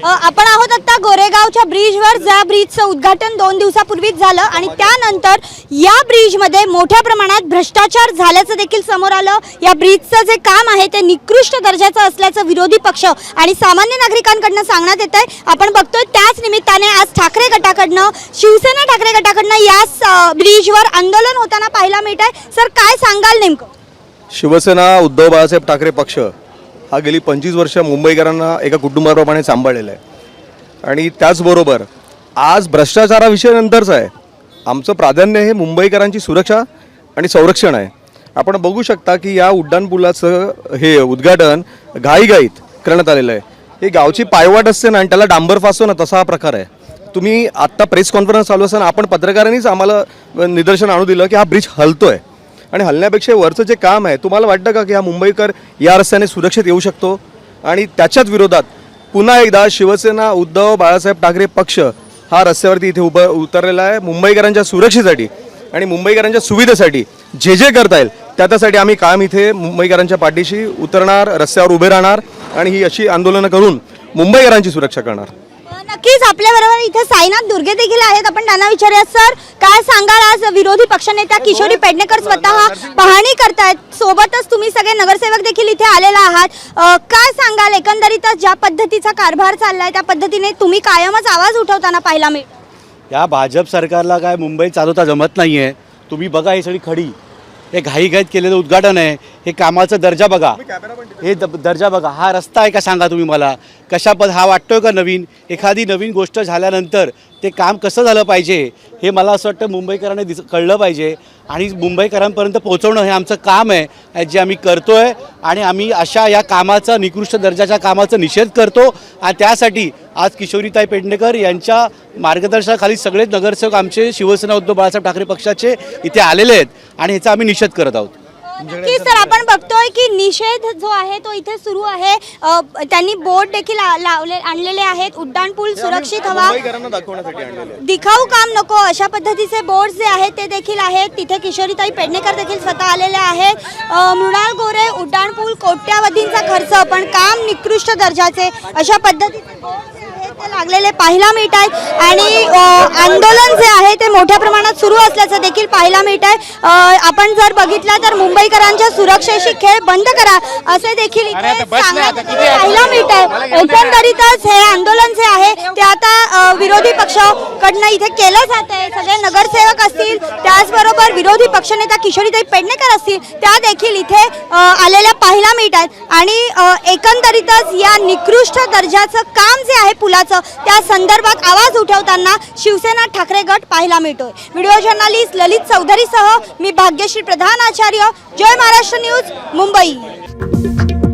आपण आहोत आता गोरेगावच्या ब्रिजवर, ज्या ब्रिजचं उद्घाटन 2 दिवसापूर्वीच झालं आणि त्यानंतर या ब्रिजमध्ये मोठ्या प्रमाणात भ्रष्टाचार झाल्याचं देखील समोर आलं। या ब्रिजचं जे काम आहे ते निकृष्ट दर्जाचं असल्याचं विरोधी पक्ष आणि सामान्य नागरिकांकडून सांगण्यात येत आहे। आपण बघतोय त्याच निमित्ताने आज ठाकरे गटाकडनं, शिवसेना ठाकरे गटाकडनं या ब्रिजवर आंदोलन होताना पाहायला मिळत आहे। सर, काय सांगाल नेमकं? शिवसेना उद्धव बाळासाहेब ठाकरे पक्ष हा गेली 25 वर्ष मुंबईकरांना एका कुटुंबाप्रमाणे सांभाळलेला आहे आणि त्याचबरोबर आज भ्रष्टाचाराविषयी नंतरचं आहे। आमचं प्राधान्य हे मुंबईकरांची सुरक्षा आणि संरक्षण आहे। आपण बघू शकता की या उड्डाणपुलाचं हे उद्घाटन घाईघाईत करण्यात आलेलं आहे। ही गावची पायवाट असते ना आणि त्याला डांबर फासतो ना, तसा हा प्रकार आहे। तुम्ही आत्ता प्रेस कॉन्फरन्स चालू असताना आपण पत्रकारांनीच आम्हाला निदर्शन आणू दिलं की हा ब्रिज हलतोय आणि हलण्यापेक्षा वरचं जे काम आहे, तुम्हाला वाटतं का की हा मुंबईकर या रस्त्याने सुरक्षित येऊ शकतो? आणि त्याच्याच विरोधात पुन्हा एकदा शिवसेना उद्धव बाळासाहेब ठाकरे पक्ष हा रस्त्यावरती इथे उतरलेला आहे। मुंबईकरांच्या सुरक्षेसाठी आणि मुंबईकरांच्या सुविधेसाठी जे करता येईल त्यासाठी आम्ही कायम इथे मुंबईकरांच्या पाठीशी उतरणार, रस्त्यावर उभे राहणार आणि ही अशी आंदोलनं करून मुंबईकरांची सुरक्षा करणार। नक्कीच आपल्याबरोबर इथे साईनाथ दुर्गे देखील आहेत, आपण त्यांना विचारूया। सर, काय सांगाल? आज विरोधी पक्षनेत्या किशोरी पेडणेकर स्वतः पाहणी करतायत, सोबतच तुम्ही सगळे नगरसेवक देखील इथे आलेला आहात। काय सांगाल एकंदरीतच ज्या पद्धतीचा कारभार चाललाय त्या पद्धतीने तुम्ही कायमच आवाज उठवताना पाहायला मिळतं? या भाजप सरकारला काय मुंबई चालवता जमत नाही आहे। तुम्ही बघा ही सगळी खडी, हे घाईघाईत केलेलं उद्घाटन आहे। हे कामाचा दर्जा बघा, हे दर्जा बघा। हा रस्ता आहे का सांगा तुम्ही मला? हा वाटतोय का नवीन? एखादी नवीन गोष्ट झाल्यानंतर ते काम कसं झालं पाहिजे हे मला असं वाटतं मुंबईकरांनी कळलं पाहिजे आणि मुंबईकरांपर्यंत पोहोचवणं हे आमचं काम आहे, जे आम्ही करतोय। आणि आम्ही अशा या कामाचा, निकृष्ट दर्जाच्या कामाचा निषेध करतो आणि त्यासाठी आज किशोरीताई पेडणेकर यांच्या मार्गदर्शनाखाली सगळे नगरसेवक आमचे शिवसेना उद्धव बाळासाहेब ठाकरे पक्षाचे इथे आलेले आहेत आणि ह्याचा आम्ही निषेध करत आहोत। नक्कीच सर, आपण बघतोय की निषेध जो आहे तो इथे सुरू आहे। त्यांनी बोर्ड देखील आणलेले आहेत, उड्डाणपूल सुरक्षित हवा, दिखाऊ काम नको, अशा पद्धतीचे बोर्ड जे आहेत ते देखील आहेत। तिथे किशोरीताई पेडणेकर देखील स्वतः आलेले आहेत। मृणाल गोरे, उड्डाणपूल कोट्यावधींचा खर्च पण काम निकृष्ट दर्जाचे, अशा पद्धतीचे बोर्ड ते लागलेले पाहायला मिळत आहेत आणि आंदोलन जे आहे ते मोठ्या प्रमाणात सुरू असल्याचं देखील पाहायला मिळत आहे। आपण जर बघितलं तर मुंबईकरांच्या सुरक्षेशी खेळ बंद करा असे देखील इथे पाहायला मिळत आहे। एकंदरीतच हे आंदोलन जे आहे ते आता विरोधी पक्षाकडनं इथे केलं जात आहे। सगळे नगरसेवक असतील, त्याचबरोबर विरोधी पक्षनेता किशोरीताई पेडणेकर असतील, त्या देखील इथे आलेल्या पाहायला मिळत आहेत आणि एकंदरीतच या निकृष्ट दर्जाचं काम जे आहे पुलाचं, त्या संदर्भात आवाज उठवताना शिवसेना ठाकरे गट पाहायला मिळतोय। व्हिडिओ जर्नलिस्ट ललित चौधरीसह मी भाग्यश्री प्रधान आचार्य, जय महाराष्ट्र न्यूज, मुंबई।